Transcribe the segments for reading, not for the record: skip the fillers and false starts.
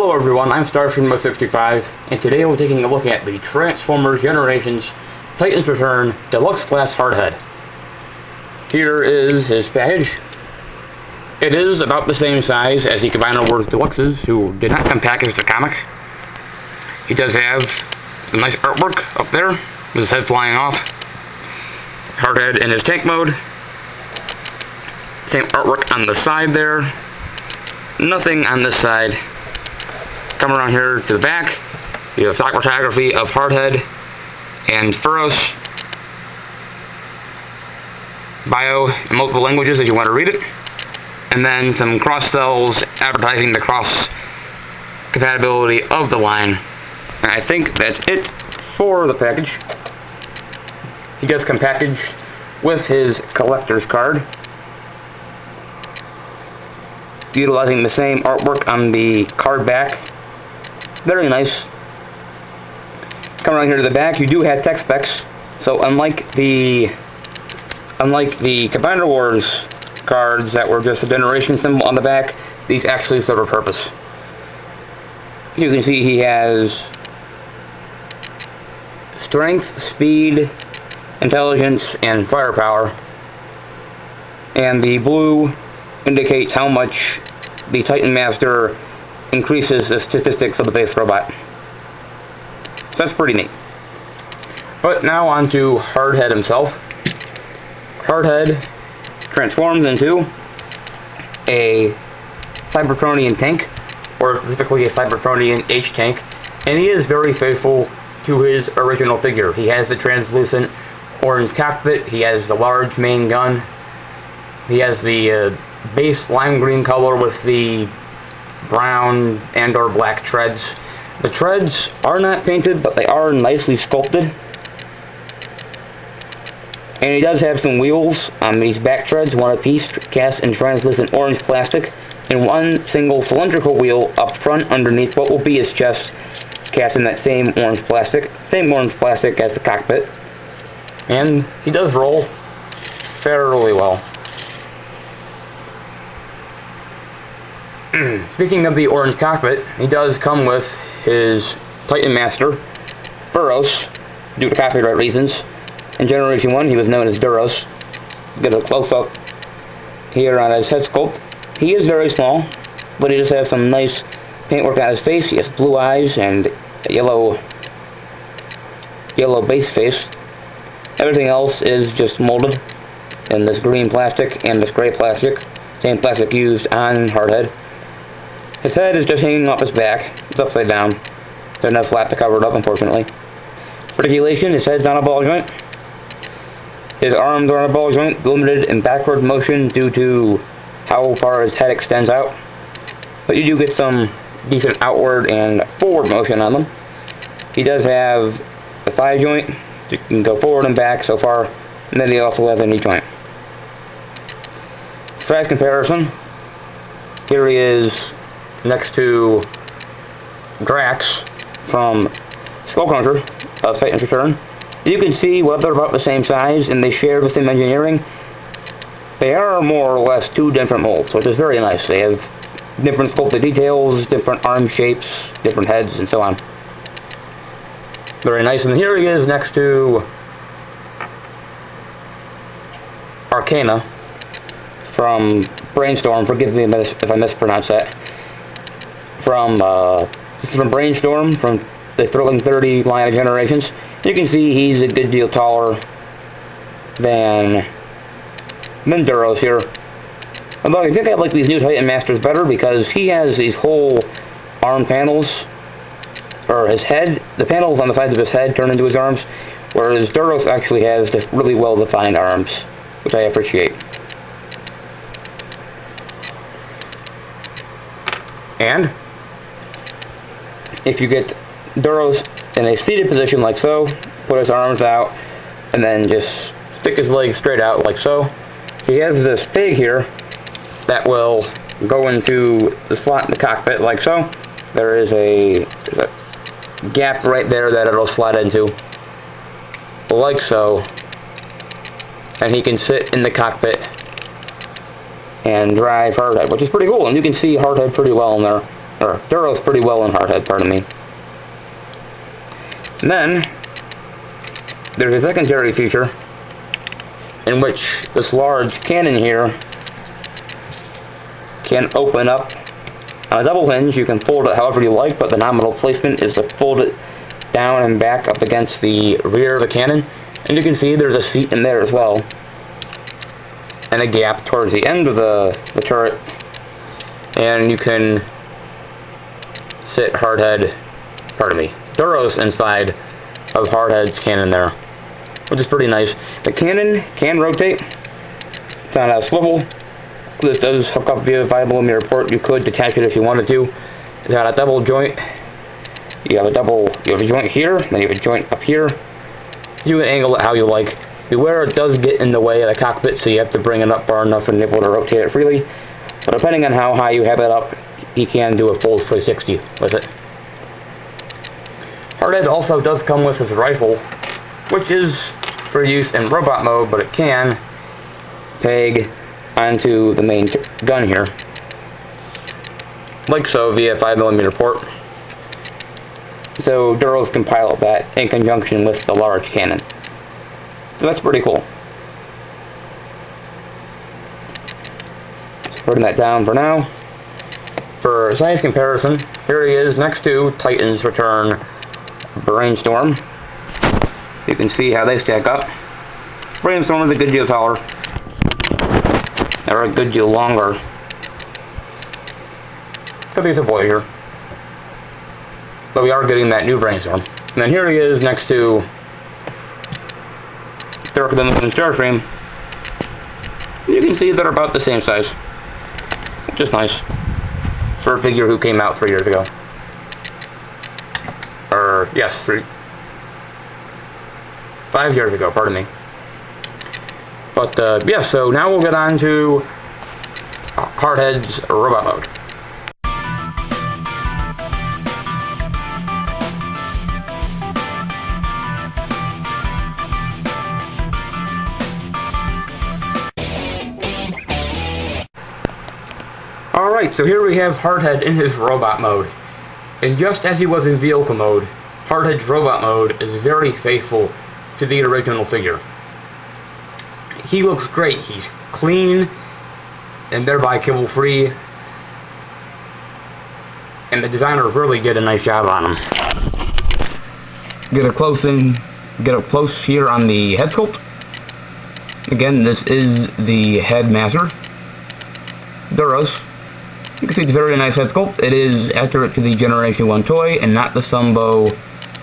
Hello everyone, I'm Starstream65, and today we're taking a look at the Transformers Generations Titans Return Deluxe Class Hardhead. Here is his package. It is about the same size as the Combiner Wars Deluxes, who did not come packaged as a comic. He does have some nice artwork up there, with his head flying off. Hardhead in his tank mode. Same artwork on the side there. Nothing on this side. Come around here to the back. You have stock photography of Hardhead and Furos. Bio in multiple languages if you want to read it. And then some cross-sells advertising the cross-compatibility of the line. And I think that's it for the package. He does come packaged with his collector's card, utilizing the same artwork on the card back. Very nice. Come around here to the back, you do have tech specs. So unlike the Combiner Wars cards that were just a generation symbol on the back, these actually serve a purpose. You can see he has strength, speed, intelligence, and firepower. And the blue indicates how much the Titan Master increases the statistics of the base robot. So that's pretty neat. But now on to Hardhead himself. Hardhead transforms into a Cybertronian tank, or specifically a Cybertronian H-tank, and he is very faithful to his original figure. He has the translucent orange cockpit, he has the large main gun, he has the base lime green color with the brown and or black treads. The treads are not painted, but they are nicely sculpted. And he does have some wheels on these back treads, one apiece, cast in translucent orange plastic, and one single cylindrical wheel up front underneath what will be his chest, cast in that same orange plastic as the cockpit. And he does roll fairly well. Speaking of the orange cockpit, he does come with his Titan Master, Furos, due to copyright reasons. In Generation 1, he was known as Duros. Get a close-up here on his head sculpt. He is very small, but he does have some nice paintwork on his face. He has blue eyes and a yellow base face. Everything else is just molded in this green plastic and this gray plastic. Same plastic used on Hardhead. His head is just hanging off his back. It's upside down. There's no flap to cover it up, unfortunately. Articulation, his head's on a ball joint. His arms are on a ball joint, limited in backward motion due to how far his head extends out. But you do get some decent outward and forward motion on them. He does have the thigh joint. You can go forward and back so far. And then he also has a knee joint. Size comparison. Here he is next to Drax from Skullcruncher of Titan's Return. You can see what they're about the same size, and they share the same engineering. They are more or less two different molds, which is very nice. They have different sculpted details, different arm shapes, different heads, and so on. Very nice. And here he is next to Arcana from Brainstorm. Forgive me if I mispronounce that. This is from Brainstorm, from the Thrilling 30 line of Generations. You can see he's a good deal taller than Duros here. Although I think I like these new Titan Masters better because he has these whole arm panels, or his head, the panels on the sides of his head turn into his arms, whereas Duros actually has just really well defined arms, which I appreciate. And if you get Duros in a seated position like so, put his arms out, and then just stick his legs straight out like so, he has this peg here that will go into the slot in the cockpit like so. There's a gap right there that it'll slide into, like so, and he can sit in the cockpit and drive Hardhead, which is pretty cool, and you can see Hardhead pretty well in there. or Duros pretty well in Hardhead, pardon me. And then, there's a secondary feature in which this large cannon here can open up on a double hinge. You can fold it however you like, but the nominal placement is to fold it down and back up against the rear of the cannon. And you can see there's a seat in there as well, and a gap towards the end of the turret, and you can sit Duros inside of Hardhead's cannon there, which is pretty nice. The cannon can rotate. It's on a swivel. This does hook up via viable mirror port. You could detach it if you wanted to. It's got a double joint. You have a joint here, then you have a joint up here. You can angle it how you like. Beware, it does get in the way of the cockpit, so you have to bring it up far enough and able to rotate it freely. But depending on how high you have it up, you can do a full 360 with it. Hardhead also does come with this rifle, which is for use in robot mode, but it can peg onto the main gun here, like so, via 5mm port. So Duros can pilot that in conjunction with the large cannon. So that's pretty cool. Just putting that down for now. For size comparison, here he is next to Titan's Return Brainstorm. You can see how they stack up. Brainstorm is a good deal taller, or a good deal longer, because he's a Voyager. But we are getting that new Brainstorm. And then here he is next to Darker Than the Moon Starstream. You can see they're about the same size, which is nice for a figure who came out 3 years ago. Or, yes, 5 years ago, pardon me. But, yeah, so now we'll get on to Hardhead's robot mode. Alright, so here we have Hardhead in his robot mode. And just as he was in vehicle mode, Hardhead's robot mode is very faithful to the original figure. He looks great. He's clean and thereby kibble-free. And the designer really did a nice job on him. Get up close here on the head sculpt. Again, this is the Headmaster Duros. You can see it's a very nice head sculpt. It is accurate to the Generation 1 toy and not the Sumbo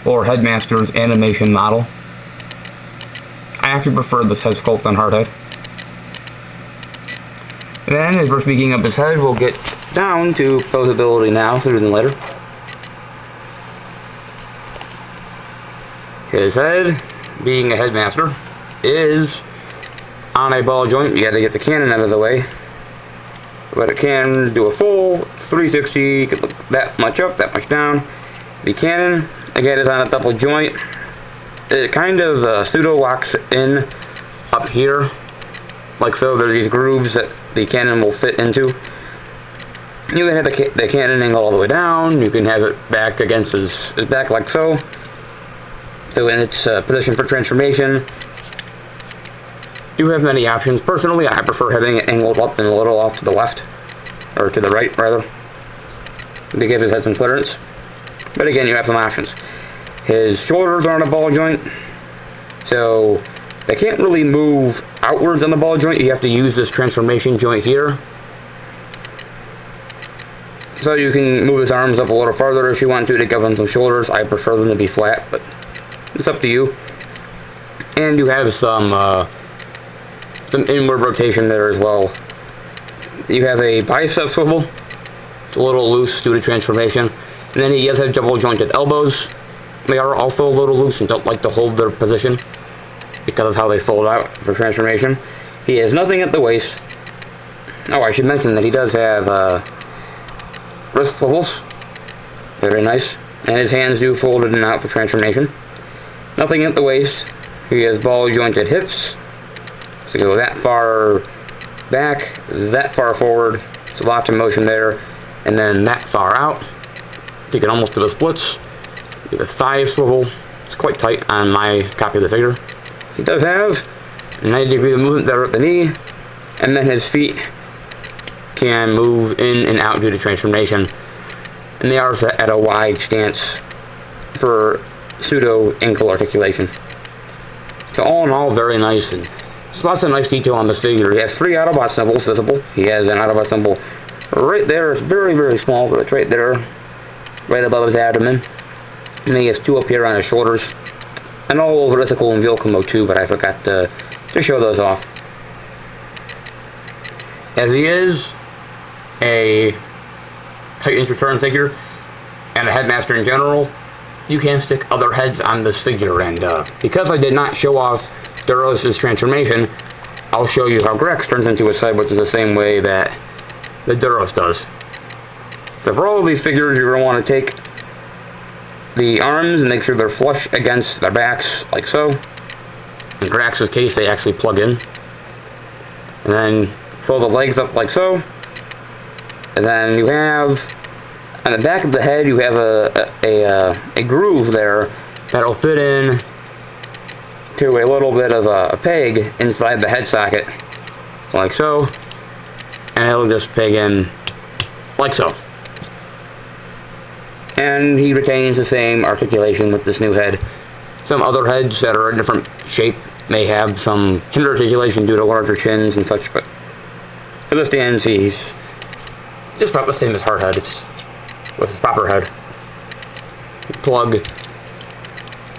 or Headmasters animation model. I actually prefer this head sculpt on Hardhead. Then, as we're speaking of his head, we'll get down to posability now, sooner than later. His head, being a Headmaster, is on a ball joint. You got to get the cannon out of the way. But it can do a full 360, it can look that much up, that much down. The cannon, again, is on a double joint. It kind of pseudo-locks in up here, like so. There are these grooves that the cannon will fit into. You can have the cannon angle all the way down. You can have it back against his back, like so. So in its position for transformation, you have many options. Personally, I prefer having it angled up and a little off to the left, or to the right, rather, to give his head some clearance. But again, you have some options. His shoulders are on a ball joint, so they can't really move outwards on the ball joint. You have to use this transformation joint here. So you can move his arms up a little farther if you want to give him some shoulders. I prefer them to be flat, but it's up to you. And you have some inward rotation there as well. You have a bicep swivel. It's a little loose due to transformation. And then he does have double jointed elbows. They are also a little loose and don't like to hold their position because of how they fold out for transformation. He has nothing at the waist. Oh, I should mention that he does have wrist swivels. Very nice. And his hands do fold in and out for transformation. Nothing at the waist. He has ball jointed hips. So go that far back, that far forward. It's lots of motion there. and then that far out. Take it almost to the splits. The thigh swivel. It's quite tight on my copy of the figure. He does have a 90-degree movement there at the knee, and then his feet can move in and out due to transformation, and they are set at a wide stance for pseudo ankle articulation. So all in all, very nice, and there's lots of nice detail on this figure. He has 3 Autobot symbols visible. He has an Autobot symbol right there. It's very, very small, but it's right there, right above his abdomen. And then he has 2 up here on his shoulders, and all over Ithacal and Vilcamo too, but I forgot to show those off. As he is a Titans Return figure, and a Headmaster in general, you can stick other heads on this figure, and because I did not show off Duros' transformation, I'll show you how Grex turns into his head, which is the same way that the Duros does. So for all of these figures, you're going to want to take the arms and make sure they're flush against their backs, like so. In Grax's case, they actually plug in. And then fold the legs up like so. And then you have, on the back of the head, you have a groove there that'll fit in to a little bit of a peg inside the head socket, like so. And it'll just peg in like so. And he retains the same articulation with this new head. Some other heads that are a different shape may have some hinder articulation due to larger chins and such, but for this stands, he's just about the same as Hardhead. It's with his proper head. Plug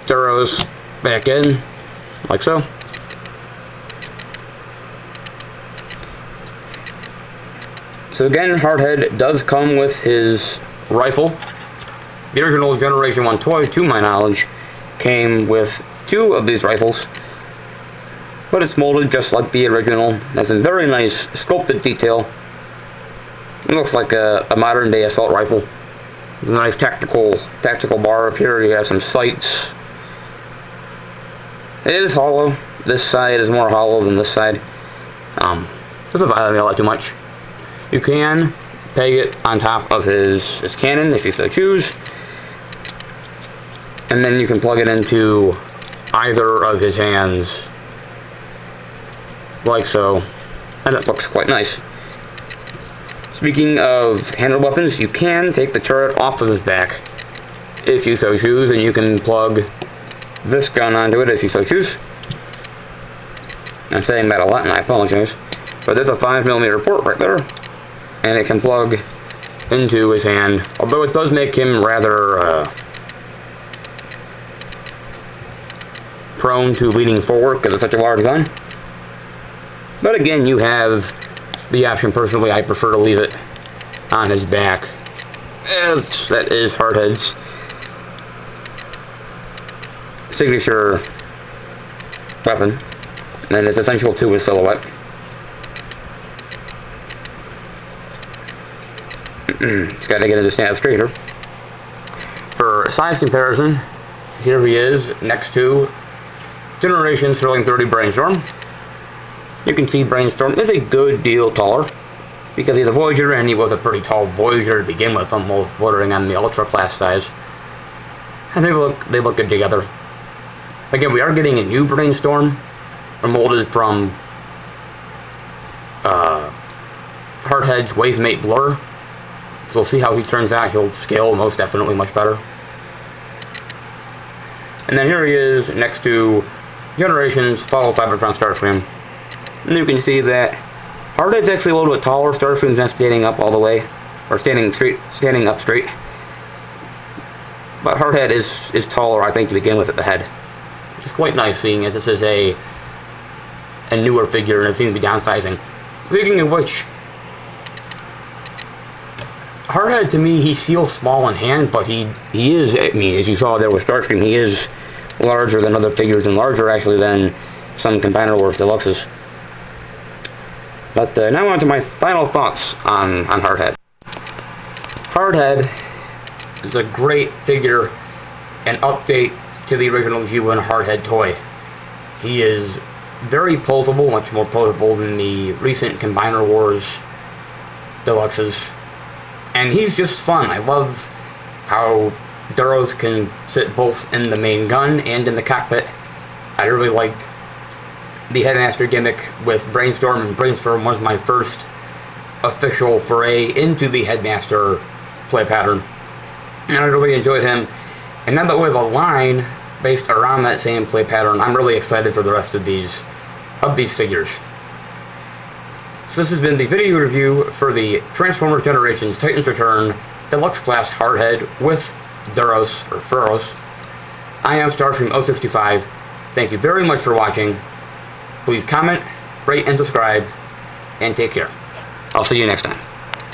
Duros back in, like so. So again, Hardhead does come with his rifle. The original Generation 1 toy, to my knowledge, came with 2 of these rifles, but it's molded just like the original. Has a very nice sculpted detail. It looks like a modern day assault rifle. There's a nice tactical bar up here. You have some sights. It is hollow. This side is more hollow than this side. Doesn't bother me all that too much. You can peg it on top of his cannon if you so choose, and then you can plug it into either of his hands, like so, and it looks quite nice. Speaking of handheld weapons, you can take the turret off of his back if you so choose, and you can plug this gun onto it if you so choose. I'm saying that a lot, and I apologize, but there's a 5mm port right there, and it can plug into his hand, although it does make him rather prone to leaning forward because it's such a large gun. But again, you have the option. Personally, I prefer to leave it on his back, as that is Hardhead's signature weapon, and it's essential to his silhouette. Just got to get into stand up straighter. For size comparison, here he is next to Generation Sterling 30 Brainstorm. You can see Brainstorm is a good deal taller because he's a Voyager, and he was a pretty tall Voyager to begin with, almost bordering on the Ultra class size. And they look good together. Again, we are getting a new Brainstorm, molded from Hardhead's Wavemate Blur. So we'll see how he turns out. He'll scale most definitely much better. And then here he is next to Generation's Follow Cybertron Starscream. And you can see that Hardhead's actually a little bit taller. Starscream's not standing up all the way, or standing up straight. But Hardhead is taller, I think, to begin with at the head. Which is quite nice, seeing as this is a newer figure and it seems to be downsizing. Speaking of which, Hardhead, to me, he feels small in hand, but he is, I mean, as you saw there with Starscream, he is larger than other figures, and larger, actually, than some Combiner Wars Deluxes. But now on to my final thoughts on Hardhead. Hardhead is a great figure, an update to the original G1 Hardhead toy. He is very posable, much more posable than the recent Combiner Wars Deluxes. And he's just fun. I love how Duros can sit both in the main gun and in the cockpit. I really liked the Headmaster gimmick with Brainstorm, and Brainstorm was my first official foray into the Headmaster play pattern. And I really enjoyed him. And now that we have a line based around that same play pattern, I'm really excited for the rest of these figures. So this has been the video review for the Transformers Generations Titans Return Deluxe Class Hardhead with Duros, or Furos. I am Starstream065. Thank you very much for watching. Please comment, rate, and subscribe, and take care. I'll see you next time.